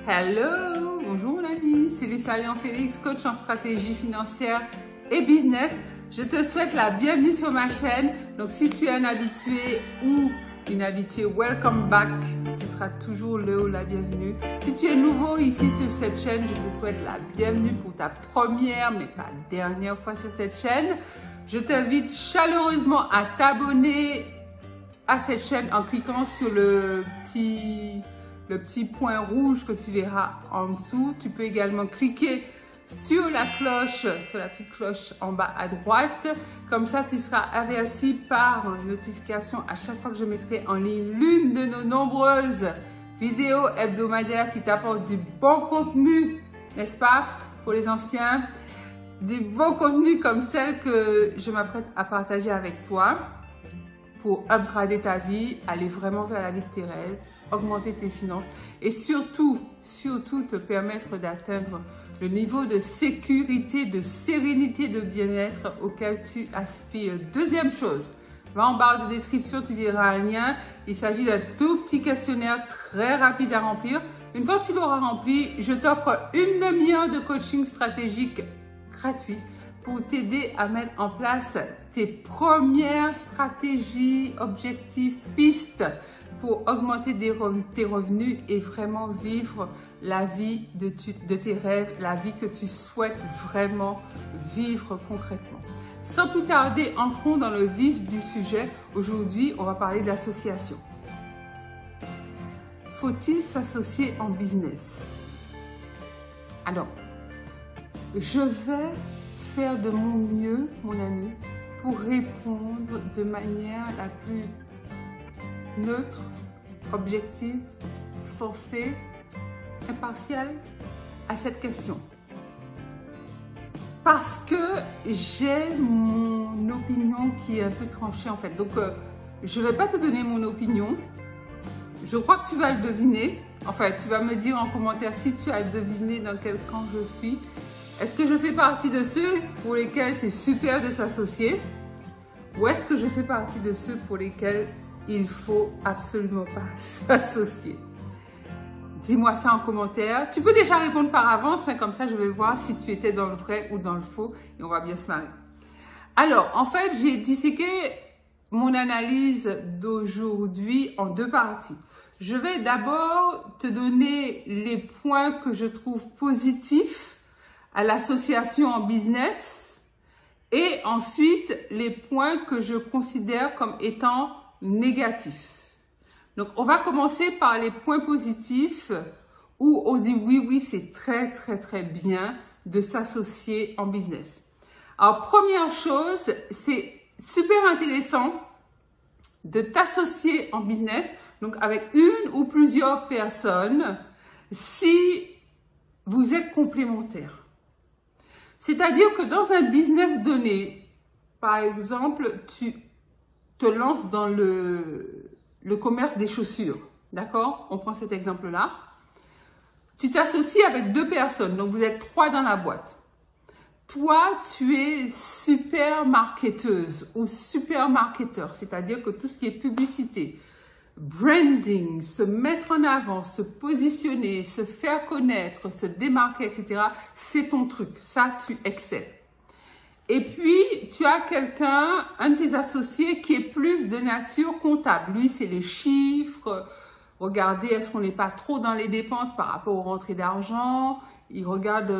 Hello, bonjour mon ami, c'est Lisa Léon-Félix, coach en stratégie financière et business. Je te souhaite la bienvenue sur ma chaîne. Donc si tu es un habitué ou une habituée, welcome back. Tu seras toujours le ou la bienvenue. Si tu es nouveau ici sur cette chaîne, je te souhaite la bienvenue pour ta première mais pas dernière fois sur cette chaîne. Je t'invite chaleureusement à t'abonner à cette chaîne en cliquant sur le petit point rouge que tu verras en dessous. Tu peux également cliquer sur la cloche, sur la petite cloche en bas à droite. Comme ça, tu seras averti par une notification à chaque fois que je mettrai en ligne l'une de nos nombreuses vidéos hebdomadaires qui t'apportent du bon contenu, n'est-ce pas, pour les anciens, du bon contenu comme celle que je m'apprête à partager avec toi pour upgrader ta vie, aller vraiment vers la vie de tes rêves, augmenter tes finances et surtout te permettre d'atteindre le niveau de sécurité, de sérénité, de bien-être auquel tu aspires. Deuxième chose, va en barre de description, tu verras un lien. Il s'agit d'un tout petit questionnaire très rapide à remplir. Une fois que tu l'auras rempli, je t'offre une demi-heure de coaching stratégique gratuit pour t'aider à mettre en place tes premières stratégies, objectifs, pistes pour augmenter tes revenus et vraiment vivre la vie de tes rêves, la vie que tu souhaites vraiment vivre concrètement. Sans plus tarder, entrons dans le vif du sujet. Aujourd'hui, on va parler d'association. Faut-il s'associer en business? Alors, je vais faire de mon mieux, mon ami, pour répondre de manière la plus neutre, objective, forcée, impartiale à cette question. Parce que j'ai mon opinion qui est un peu tranchée en fait. Donc, je ne vais pas te donner mon opinion. Je crois que tu vas le deviner. Enfin, tu vas me dire en commentaire si tu as deviné dans quel camp je suis. Est-ce que je fais partie de ceux pour lesquels c'est super de s'associer? Ou est-ce que je fais partie de ceux pour lesquels il faut absolument pas s'associer? Dis-moi ça en commentaire. Tu peux déjà répondre par avance, hein, comme ça je vais voir si tu étais dans le vrai ou dans le faux et on va bien se marrer. Alors, en fait, j'ai disséqué mon analyse d'aujourd'hui en deux parties. Je vais d'abord te donner les points que je trouve positifs à l'association en business et ensuite les points que je considère comme étant négatifs. Donc, on va commencer par les points positifs où on dit oui, c'est très bien de s'associer en business. Alors, première chose, c'est super intéressant de t'associer en business, donc avec une ou plusieurs personnes, si vous êtes complémentaires. C'est-à-dire que dans un business donné, par exemple, tu te lances dans le commerce des chaussures, d'accord? On prend cet exemple-là. Tu t'associes avec deux personnes, donc vous êtes trois dans la boîte. Toi, tu es super marketeuse ou super marketeur, c'est-à-dire que tout ce qui est publicité, branding, se mettre en avant, se positionner, se faire connaître, se démarquer, etc., c'est ton truc. Ça, tu excelles. Et puis, tu as quelqu'un, un de tes associés qui est plus de nature comptable. Lui, c'est les chiffres. Regardez, est-ce qu'on n'est pas trop dans les dépenses par rapport aux rentrées d'argent? Il regarde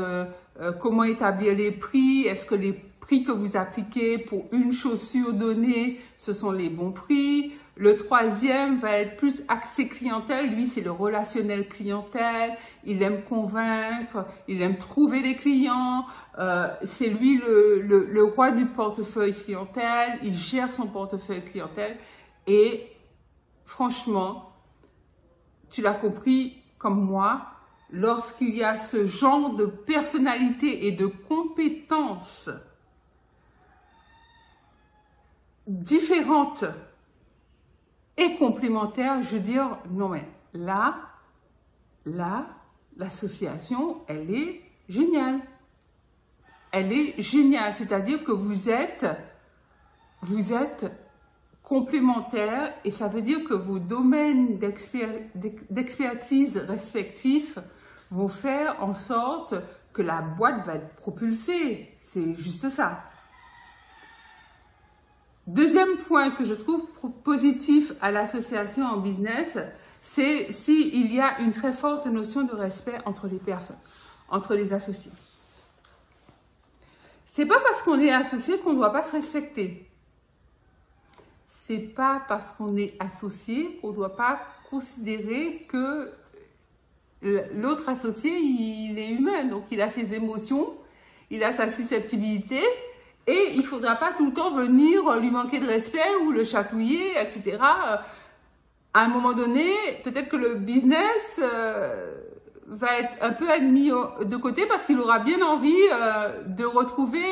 comment établir les prix. Est-ce que les prix que vous appliquez pour une chaussure donnée, ce sont les bons prix? Le troisième va être plus axé clientèle. Lui, c'est le relationnel clientèle. Il aime convaincre, il aime trouver des clients. C'est lui le roi du portefeuille clientèle. Il gère son portefeuille clientèle. Et franchement, tu l'as compris comme moi, lorsqu'il y a ce genre de personnalité et de compétences différentes et complémentaires, je veux dire, non mais là, l'association, elle est géniale. Elle est géniale, c'est-à-dire que vous êtes complémentaires et ça veut dire que vos domaines d'expertise respectifs vont faire en sorte que la boîte va être propulsée. C'est juste ça. Deuxième point que je trouve positif à l'association en business, c'est s'il y a une très forte notion de respect entre les personnes, entre les associés. C'est pas parce qu'on est associé qu'on ne doit pas se respecter. C'est pas parce qu'on est associé qu'on ne doit pas considérer que l'autre associé, il est humain, donc il a ses émotions, il a sa susceptibilité, et il ne faudra pas tout le temps venir lui manquer de respect ou le chatouiller, etc. À un moment donné, peut-être que le business va être un peu admis de côté parce qu'il aura bien envie de retrouver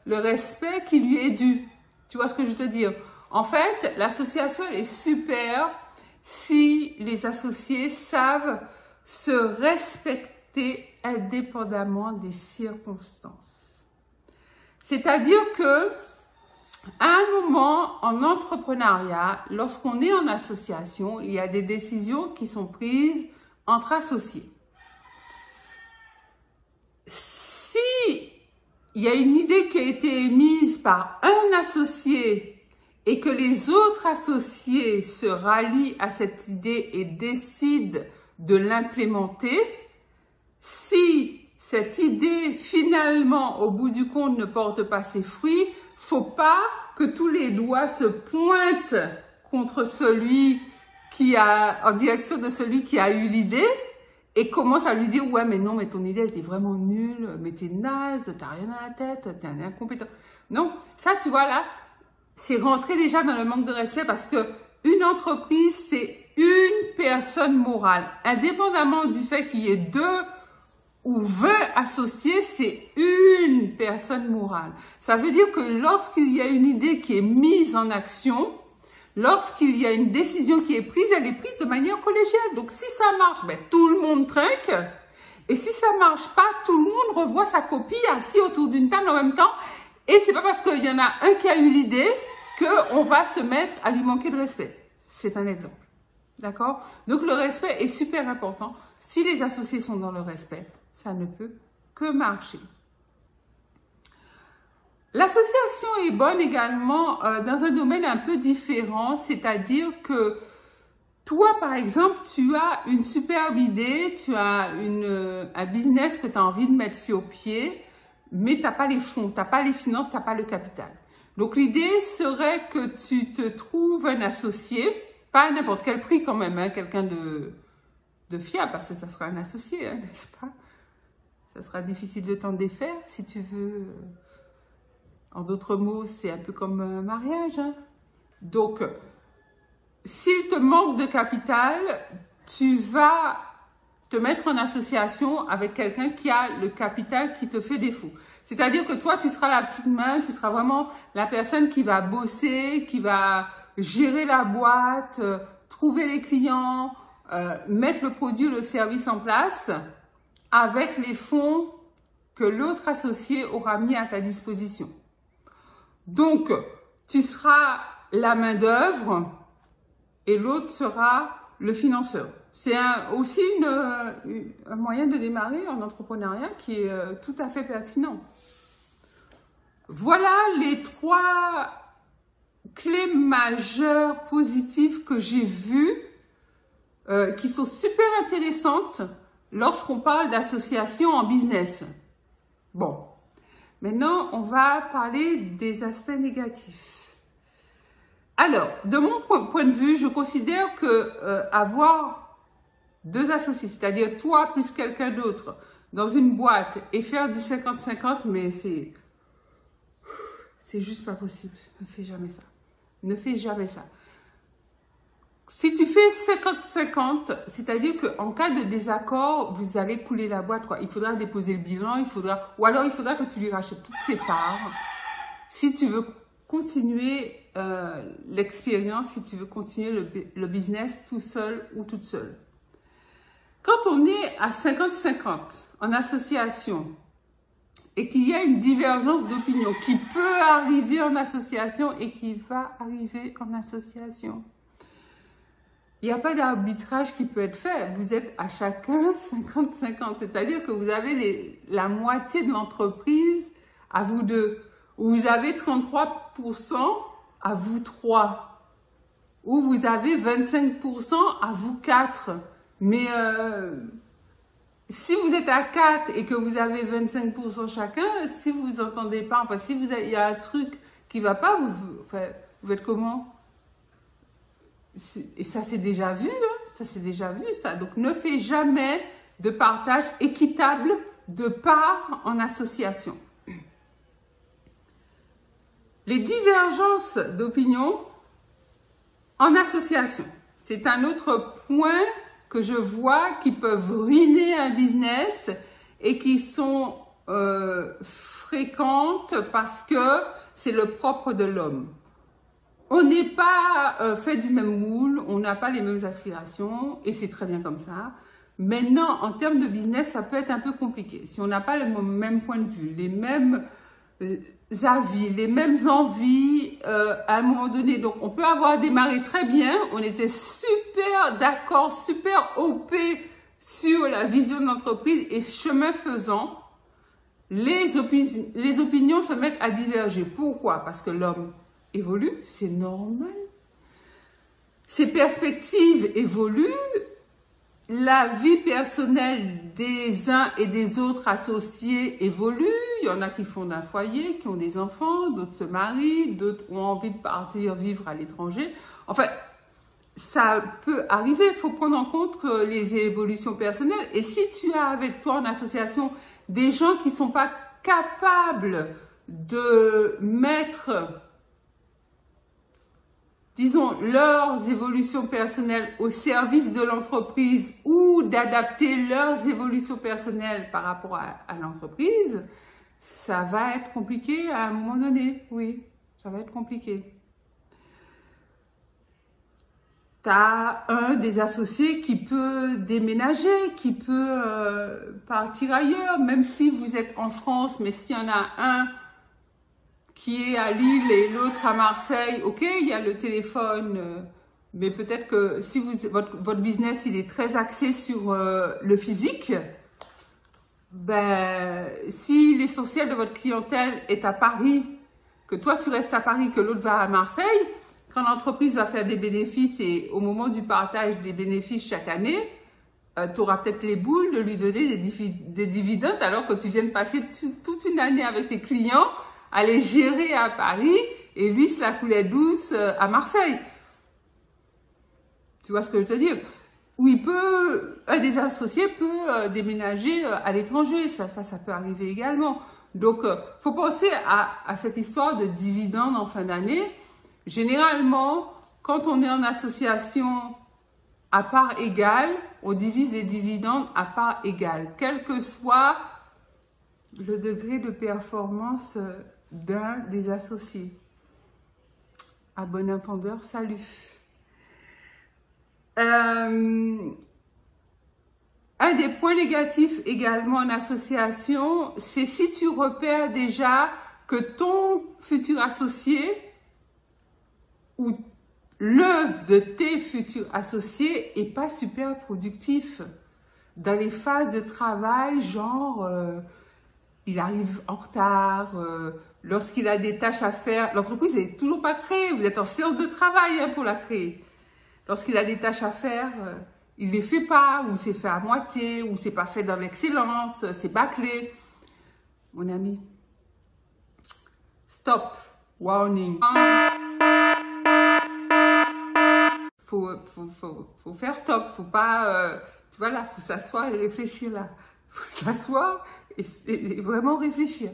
le respect qui lui est dû. Tu vois ce que je veux te dire? En fait, l'association, elle est super si les associés savent se respecter indépendamment des circonstances. C'est-à-dire que, à un moment en entrepreneuriat, lorsqu'on est en association, il y a des décisions qui sont prises entre associés. Si il y a une idée qui a été émise par un associé et que les autres associés se rallient à cette idée et décident de l'implémenter, si cette idée, finalement, au bout du compte, ne porte pas ses fruits, faut pas que tous les doigts se pointent contre celui qui a, en direction de celui qui a eu l'idée et commence à lui dire, ouais, mais non, mais ton idée, elle était vraiment nulle, mais t'es naze, t'as rien à la tête, t'es un incompétent. Non, ça, tu vois, là, c'est rentrer déjà dans le manque de respect parce que une entreprise, c'est une personne morale. Indépendamment du fait qu'il y ait 2 ou 20 associés, c'est une personne morale. Ça veut dire que lorsqu'il y a une idée qui est mise en action, lorsqu'il y a une décision qui est prise, elle est prise de manière collégiale. Donc si ça marche, ben, tout le monde trinque. Et si ça marche pas, tout le monde revoit sa copie assis autour d'une table en même temps. Et c'est pas parce qu'il y en a un qui a eu l'idée qu'on va se mettre à lui manquer de respect. C'est un exemple. D'accord? Donc le respect est super important. Si les associés sont dans le respect, ça ne peut que marcher. L'association est bonne également dans un domaine un peu différent, c'est-à-dire que toi, par exemple, tu as une superbe idée, tu as un business que tu as envie de mettre sur pied, mais tu n'as pas les fonds, tu n'as pas les finances, tu n'as pas le capital. Donc l'idée serait que tu te trouves un associé, pas à n'importe quel prix quand même, hein, quelqu'un de fiable, parce que ça sera un associé, hein, n'est-ce pas? Ça sera difficile de t'en défaire, si tu veux. En d'autres mots, c'est un peu comme un mariage. Hein. Donc, s'il te manque de capital, tu vas te mettre en association avec quelqu'un qui a le capital qui te fait défaut. C'est-à-dire que toi, tu seras la petite main, tu seras vraiment la personne qui va bosser, qui va gérer la boîte, trouver les clients, mettre le produit, le service en place, avec les fonds que l'autre associé aura mis à ta disposition. Donc, tu seras la main-d'œuvre et l'autre sera le financeur. C'est aussi un moyen de démarrer en entrepreneuriat qui est tout à fait pertinent. Voilà les 3 clés majeures positives que j'ai vues qui sont super intéressantes lorsqu'on parle d'association en business. Bon, maintenant, on va parler des aspects négatifs. Alors, de mon point de vue, je considère que avoir 2 associés, c'est-à-dire toi plus quelqu'un d'autre, dans une boîte et faire du 50-50, mais c'est juste pas possible. Ne fais jamais ça. Ne fais jamais ça. Si tu fais 50-50, c'est-à-dire qu'en cas de désaccord, vous allez couler la boîte, quoi. Il faudra déposer le bilan, ou alors il faudra que tu lui rachètes toutes ses parts. Si tu veux continuer l'expérience, si tu veux continuer le business tout seul ou toute seule. Quand on est à 50-50 en association et qu'il y a une divergence d'opinion qui peut arriver en association et qui va arriver en association, il il n'y a pas d'arbitrage qui peut être fait. Vous êtes à chacun 50-50. C'est-à-dire que vous avez la moitié de l'entreprise à vous deux. Ou vous avez 33% à vous trois. Ou vous avez 25% à vous quatre. Mais si vous êtes à 4 et que vous avez 25% chacun, si vous vous entendez pas, enfin si il y a un truc qui va pas, vous êtes comment? Et ça c'est déjà vu, hein? Ça c'est déjà vu ça. Donc ne fais jamais de partage équitable de parts en association. Les divergences d'opinion en association, c'est un autre point que je vois qui peuvent ruiner un business et qui sont fréquentes parce que c'est le propre de l'homme. On n'est pas fait du même moule, on n'a pas les mêmes aspirations et c'est très bien comme ça. Maintenant, en termes de business, ça peut être un peu compliqué. Si on n'a pas le même point de vue, les mêmes avis, les mêmes envies à un moment donné. Donc, on peut avoir démarré très bien, on était super d'accord, super OP sur la vision de l'entreprise et chemin faisant, les opinions se mettent à diverger. Pourquoi? Parce que l'homme évolue, c'est normal. Ses perspectives évoluent. La vie personnelle des uns et des autres associés évolue. Il y en a qui fondent un foyer, qui ont des enfants, d'autres se marient, d'autres ont envie de partir vivre à l'étranger. Enfin, ça peut arriver. Il faut prendre en compte les évolutions personnelles. Et si tu as avec toi en association des gens qui ne sont pas capables de mettre, disons, leurs évolutions personnelles au service de l'entreprise ou d'adapter leurs évolutions personnelles par rapport à l'entreprise, ça va être compliqué à un moment donné. Oui, ça va être compliqué. Tu as un des associés qui peut déménager, qui peut partir ailleurs, même si vous êtes en France, mais s'il y en a un qui est à Lille et l'autre à Marseille, ok, il y a le téléphone, mais peut-être que si votre business il est très axé sur le physique, ben, si l'essentiel de votre clientèle est à Paris, que toi tu restes à Paris, que l'autre va à Marseille, quand l'entreprise va faire des bénéfices et au moment du partage des bénéfices chaque année, tu auras peut-être les boules de lui donner des dividendes alors que tu viens de passer toute une année avec tes clients à les gérer à Paris et lui se la coulait douce à Marseille. Tu vois ce que je veux dire? Où un des associés peut déménager à l'étranger, ça peut arriver également. Donc, faut penser à cette histoire de dividendes en fin d'année. Généralement, quand on est en association à part égale, on divise les dividendes à part égale, quel que soit le degré de performance d'un des associés. À bon entendeur, salut. Un des points négatifs également en association, c'est si tu repères déjà que ton futur associé ou le de tes futurs associés est pas super productif dans les phases de travail, genre il arrive en retard, lorsqu'il a des tâches à faire, l'entreprise n'est toujours pas créée, vous êtes en séance de travail hein, pour la créer. Lorsqu'il a des tâches à faire, il les fait pas, ou c'est fait à moitié, ou c'est pas fait dans l'excellence, c'est bâclé. Mon ami, stop, warning. Faut faire stop, faut pas, voilà, faut s'asseoir et réfléchir là. Faut s'asseoir et vraiment réfléchir,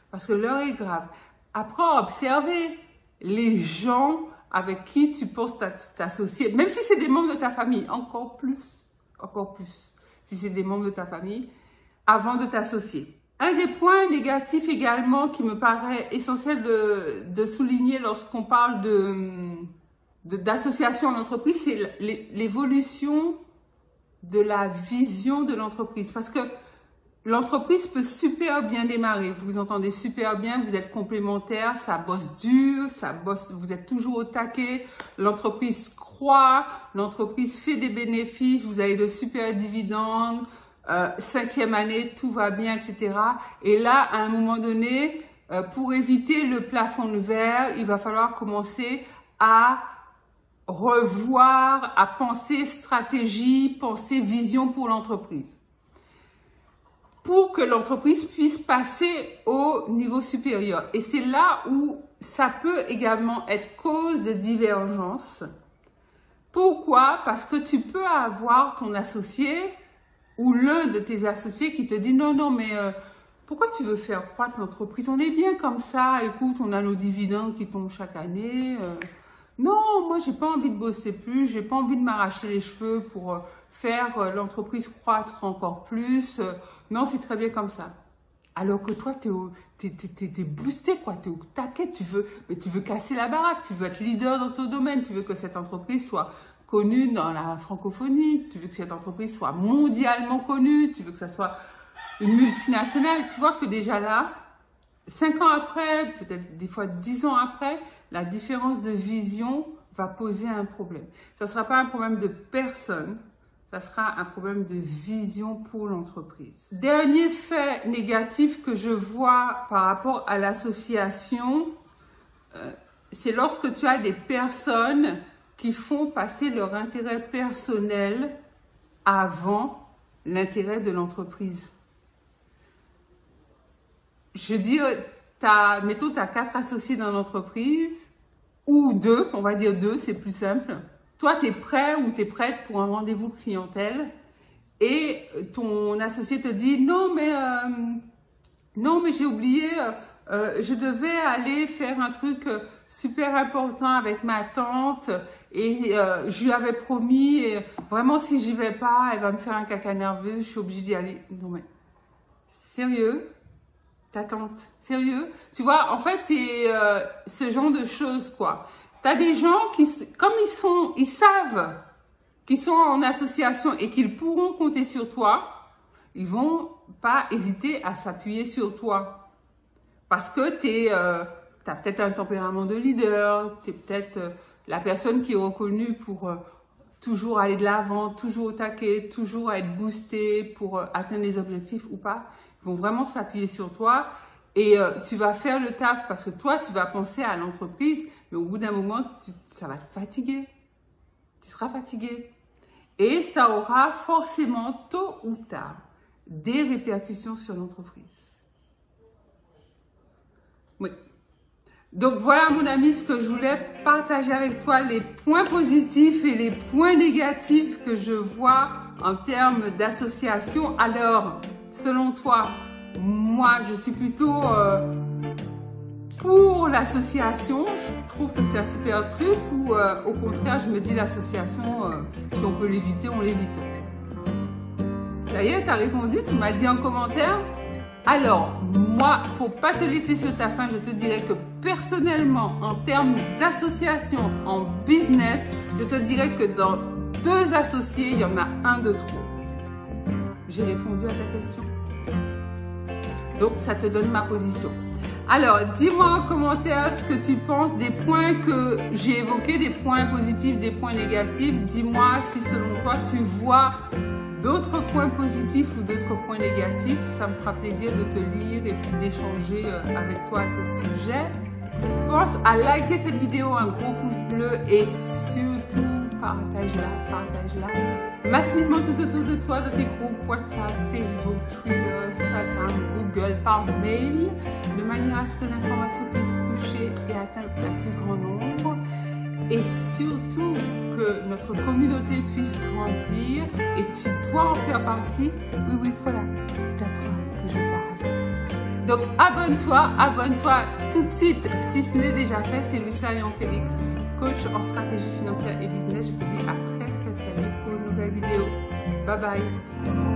parce que l'heure est grave. Après, observer les gens avec qui tu penses t'associer, même si c'est des membres de ta famille, encore plus, si c'est des membres de ta famille, avant de t'associer. Un des points négatifs également qui me paraît essentiel de souligner lorsqu'on parle d'association en entreprise, c'est l'évolution de la vision de l'entreprise. Parce que l'entreprise peut super bien démarrer. Vous vous entendez super bien, vous êtes complémentaires, ça bosse dur, vous êtes toujours au taquet. L'entreprise croît croît, l'entreprise fait des bénéfices, vous avez de super dividendes, 5e année, tout va bien, etc. Et là, à un moment donné, pour éviter le plafond de verre, il va falloir commencer à revoir, à penser stratégie, penser vision pour l'entreprise. Pour que l'entreprise puisse passer au niveau supérieur. Et c'est là où ça peut également être cause de divergence. Pourquoi? Parce que tu peux avoir ton associé ou l'un de tes associés qui te dit non, non, mais pourquoi tu veux faire croître l'entreprise? On est bien comme ça, écoute, on a nos dividendes qui tombent chaque année. Non, moi, j'ai pas envie de bosser plus, j'ai pas envie de m'arracher les cheveux pour faire l'entreprise croître encore plus. Non, c'est très bien comme ça. Alors que toi, t'es boosté, quoi, t'es au taquet, tu veux casser la baraque, tu veux être leader dans ton domaine, tu veux que cette entreprise soit connue dans la francophonie, tu veux que cette entreprise soit mondialement connue, tu veux que ça soit une multinationale. Tu vois que déjà là, 5 ans après, peut-être des fois 10 ans après, la différence de vision va poser un problème. Ça ne sera pas un problème de personne, ça sera un problème de vision pour l'entreprise. Dernier fait négatif que je vois par rapport à l'association, c'est lorsque tu as des personnes qui font passer leur intérêt personnel avant l'intérêt de l'entreprise. Je veux dire, mettons, tu as 4 associés dans l'entreprise, ou 2, on va dire 2, c'est plus simple. Toi, tu es prêt ou tu es prête pour un rendez-vous clientèle et ton associé te dit non, mais j'ai oublié, je devais aller faire un truc super important avec ma tante et je lui avais promis, et vraiment, si j'y vais pas, elle va me faire un caca nerveux, je suis obligée d'y aller. Non, mais sérieux? Ta tante, sérieux? Tu vois, en fait, c'est ce genre de choses, quoi. T'as des gens qui, comme ils savent qu'ils sont en association et qu'ils pourront compter sur toi, ils vont pas hésiter à s'appuyer sur toi. Parce que t'as peut-être un tempérament de leader, t'es peut-être la personne qui est reconnue pour toujours aller de l'avant, toujours au taquet, toujours être boosté pour atteindre les objectifs ou pas. Ils vont vraiment s'appuyer sur toi et tu vas faire le taf parce que toi, tu vas penser à l'entreprise, mais au bout d'un moment, ça va te fatiguer. Tu seras fatigué. Et ça aura forcément, tôt ou tard, des répercussions sur l'entreprise. Oui. Donc voilà, mon ami, ce que je voulais partager avec toi, les points positifs et les points négatifs que je vois en termes d'association. Alors, selon toi, moi, je suis plutôt pour l'association. Je trouve que c'est un super truc ou au contraire, je me dis l'association, si on peut l'éviter, on l'évite. Ça y est, tu as répondu, tu m'as dit en commentaire. Alors, moi, pour pas te laisser sur ta faim, je te dirais que personnellement, en termes d'association, en business, je te dirais que dans 2 associés, il y en a un de trop. J'ai répondu à ta question. Donc, ça te donne ma position. Alors, dis-moi en commentaire ce que tu penses des points que j'ai évoqués, des points positifs, des points négatifs. Dis-moi si selon toi, tu vois d'autres points positifs ou d'autres points négatifs. Ça me fera plaisir de te lire et puis d'échanger avec toi à ce sujet. Pense à liker cette vidéo, un gros pouce bleu et surtout partage-la massivement tout autour de toi, dans tes groupes WhatsApp, Facebook, Twitter, Instagram, Google, par mail, de manière à ce que l'information puisse toucher et atteindre un plus grand nombre. Et surtout que notre communauté puisse grandir et tu dois en faire partie. Oui, voilà, c'est à toi que je parle. Donc abonne-toi tout de suite si ce n'est déjà fait. C'est Lucia Léon Félix, coach en stratégie financière et business. Je te dis à très vite pour une nouvelle vidéo. Bye bye.